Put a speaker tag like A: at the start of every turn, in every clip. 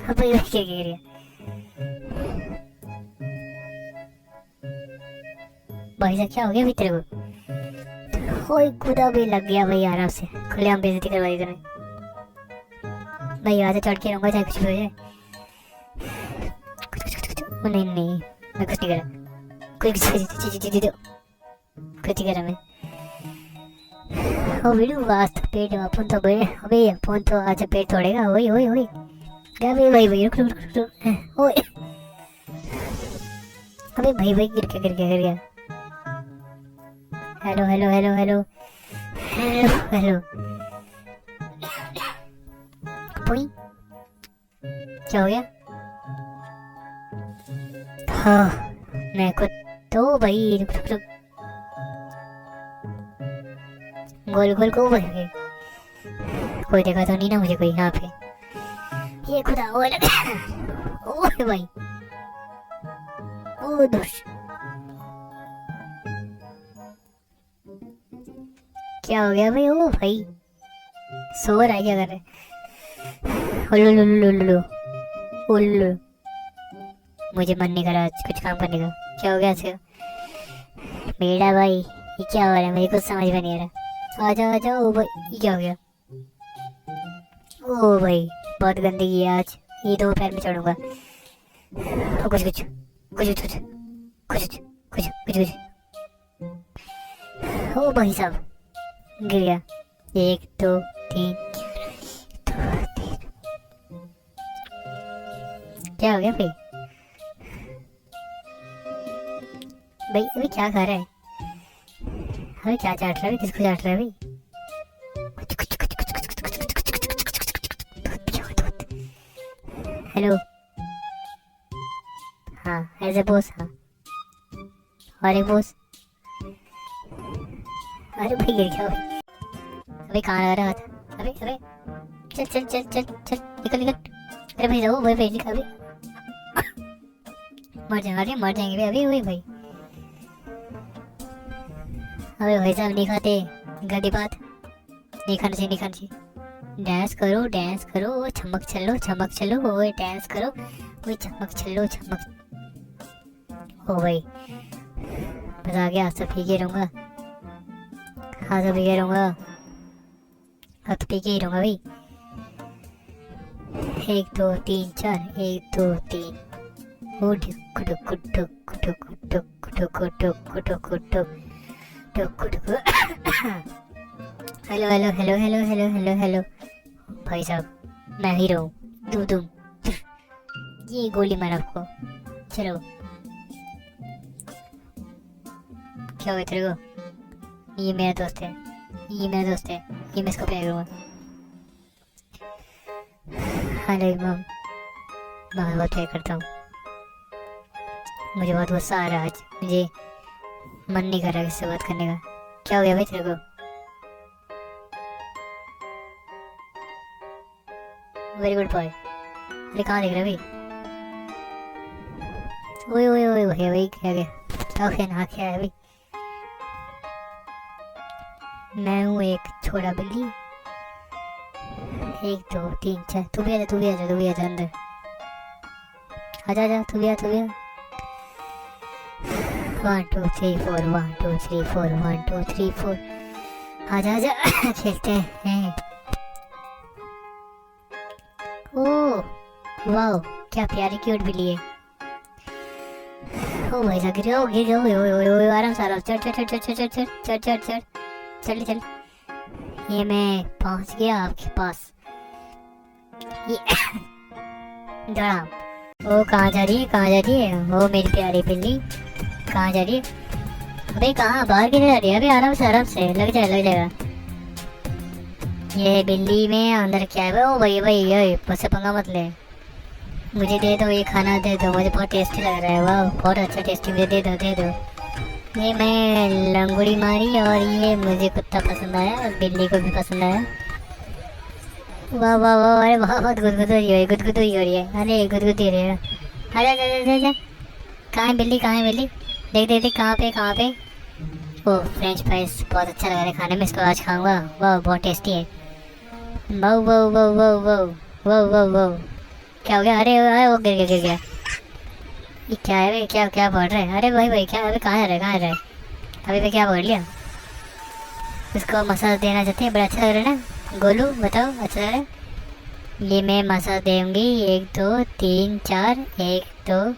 A: अब भाई भाई क्या गिर गया। भाई साहब क्या हो गया तेरे को? ओए खुदा भी लग गया भाई आराम से, खुलेआम बेइज्जती करवाई तूने। भाई यहाँ से चढ़ के रहूंगा चाहे कुछ भी हो जाए। नहीं नहीं मैं कुछ नहीं करा, कोई कुछ नहीं करा मैं। ओ वीडियो वास्त पेट अपन तो बड़े अबे अपन तो आज पेट तोड़ेगा। ओए ओए ओए क्या भाई भाई रुक रुक रुक रुक ओए अबे भाई भाई गिर गया। Hello hello hello hello hello hello पुई क्या हो गया? हाँ मैं को तो भाई रुक रुक रुक गोल गोल को बन गए। कोई देखा तो नहीं ना मुझे कोई यहाँ पे। ये खुदा ओ लगा ओए भाई ओ दोस्त क्या हो गया भाई? ओ भाई सो रहा है क्या कर रहे? उल्लू उल्लू मुझे मन नहीं करा कुछ काम करने का। क्या हो गया इसका? बेड़ा भाई ये क्या हो रहा है? मुझे कुछ समझ में नहीं आ रहा। आ जाओ ओ भाई ये क्या हो गया? ओ भाई बहुत गंदगी है आज, ये दो पैर में चढ़ूंगा। कुछ कुछ कुछ कुछ कुछ कुछ कुछ कुछ ओ भाई साहब गिर गया। 1 2 3 क्या हो गया भाई? भाई अभी क्या खा रहा है? अभी क्या चाट रहा है? किसको चाट रहा है भाई? हेलो हाँ एज ए बॉस। हाँ और एक बॉस। अरे भाई गिर गया भाई। अबे कहाँ लगा रहा था? अबे अबे चल चल चल चल चल निकल निकल। अरे भाई जाओ भाई निकल। अभी मर जाएंगे भाई अभी भाई। अबे भाई साहब नहीं खाते, गंदी बात नहीं खाना चाहिए। डांस करो वो चमक चलो वो डांस करो वो चमक चलो ओ भाई मजा आ गया। सब ठीक ही रहूँगा। हाँ सब ठीक ही रहूँगा। अब तो ठीक ही रहूँगा भाई। 1 2 3 4 1 2 3 hello hello hello hello hello hello hello भाई साहब मैं हीरो हूँ। तुम ये गोली मार आपको। चलो क्या हुआ तेरे को? ये मेरा दोस्त है ये मैं इसको प्यार करूँगा। हेलो मम मैं बहुत प्यार करता हूँ। मुझे बहुत गुस्सा आ रहा है आज, मुझे मन नहीं कर रहा किससे बात करने का। क्या हो गया भाई तेरे को? Very good boy. अरे कहाँ देख रहा है भाई? ओए ओए ओए भैया भाई क्या गया? क्या है भाई? मैं हूँ एक छोटा बिल्ली। 1 2 3 4 तू भी आजा अंदर। आजा तू भी आ 1 2 3 4 1 2 3 4 1 2 3 4 आजा खेलते हैं। ओह वाह क्या प्यारी क्यूट बिल्ली है। ओ भाई साहब गिर गया। आराम से चल। ये मैं पहुंच गया आपके पास। ये धड़ाम। ओ कहाँ जा रही है? ओ मेरी प्यारी बिल्ली कहाँ जा रही है? अबे कहाँ बाहर किधर जा रही है? अबे आराम से लग जाएगा। ये बिल्ली में अंदर क्या है? ओ भाई ये मुझसे पंगा मत ले। मुझे दे दो ये खाना दे दो, मुझे बहुत टेस्टी लग रहा है। वाह बहुत अच्छा टेस्टी, मुझे दे दो। ये मैं लंगड़ी मारी और ये मुझे कुत्ता पसंद आया और बिल्ली को भी पसंद आया। वाह अरे बहुत गुदगुदी हो रही है। अरे गुदगुदी हो रही है। अरे कहाँ है बिल्ली? देख कहाँ पे? ओ फ्रेंच फ्राइज बहुत अच्छा लग रहा है खाने में, इसको आज खाऊंगा। वाह बहुत टेस्टी है। वाह क्या हो गया? अरे अरे वो गिर गया। ये क्या है भाई? क्या क्या पढ़ रहा है? अरे भाई भाई क्या? अभी कहाँ रहे, कहाँ रहे? अभी मैं क्या पढ़ लिया? इसको मसाज देना चाहते हैं, बड़ा अच्छा लग रहा है ना गोलू? बताओ, अच्छा लग रहा है? ये मैं मसाज दूंगी, 1 2 3 4, 1 2।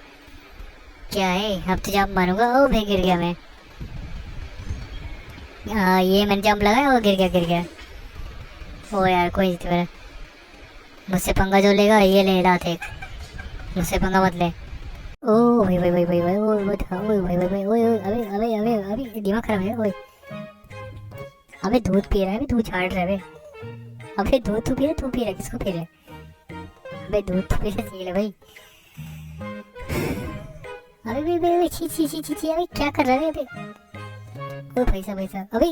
A: क्या है? अब तो जंप मारूंगा। ओ भाई गिर गया मैं। हाँ ये मैंने जंप लगाया, वो गिर गया। ओ यार कोई नहीं मेरा। मुझसे पंगा जो लेगा ये ले रात एक। मुझसे पंगा मत ले। ओ भाई भाई भाई भाई भाई ओ था, ओ भाई भाई भाई, ओए ओए, अबे अबे अबे अबे दिमाग खराब है ओए। अबे दूध पी रहा है, अबे दूध छाड़ रहा है। अबे दूध तू पी रहा है, तू पी रहा है, किसको पी रहा है? अबे दूध तो पी रहा है भाई। अबे भाई भाई छी छी छी छी छी, अबे क्या कर रहा है अबे? ओ भाई साहब अबे।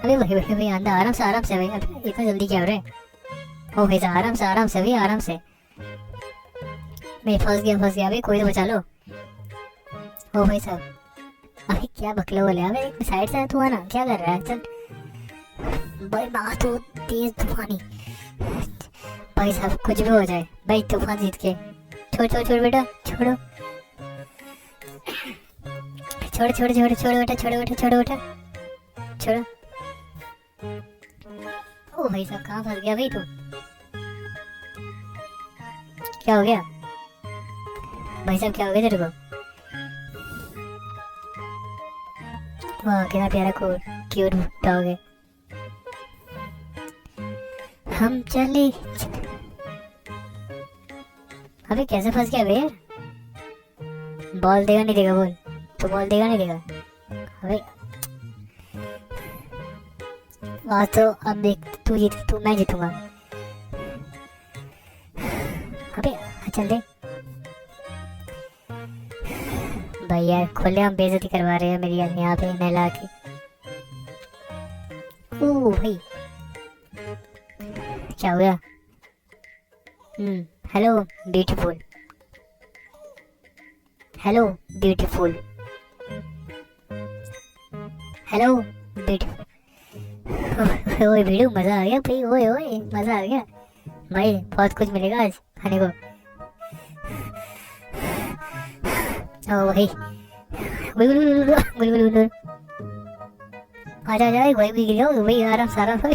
A: अबे भाई भाई भाई अंदर आराम से भाई, अबे इतना जल्दी क्या हो रहा है? ओ भाई साहब आराम से भाई, आराम से। मैं फंस गया अबे, कोई तो बचा लो। ओ भाई साहब अबे क्या बकलो बोले? अबे एक साइड से तू आना, क्या कर रहा है? चल भाई बात तो तेज तूफानी। भाई साहब कुछ भी हो जाए भाई, तूफान जीत के। छोड़ बेटा, छोड़ो। छोड़ बेटा। छोड़ो। ओ भाई साहब कहाँ फंस गया भाई तू? क्या हो गया भाई साहब? क्या हो गया तेरे को? वाह कितना प्यारा क्यूट डॉग है। हम चले। अबे कैसे फंस गया भैया? बॉल देगा नहीं देगा? बोल तो, बॉल देगा नहीं देगा? अबे आज तो अब देख, तू जीत, तू मैं जीतूंगा। अबे चल दे भाई यार, खोले हम बेइज्जती करवा रहे हैं मेरी यहाँ पे नहला के। ओ भाई क्या हो गया? Hello beautiful. Hello beautiful. Hello beautiful. ओए वीडियो मजा आ गया भाई, ओए ओए मजा आ गया भाई, बहुत कुछ मिलेगा आज खाने को। ओ भाई गुल गुल गुल गुल गुल गुल गुल। आजा आजा भाई, भी गिर जाओ भाई, आराम से भाई।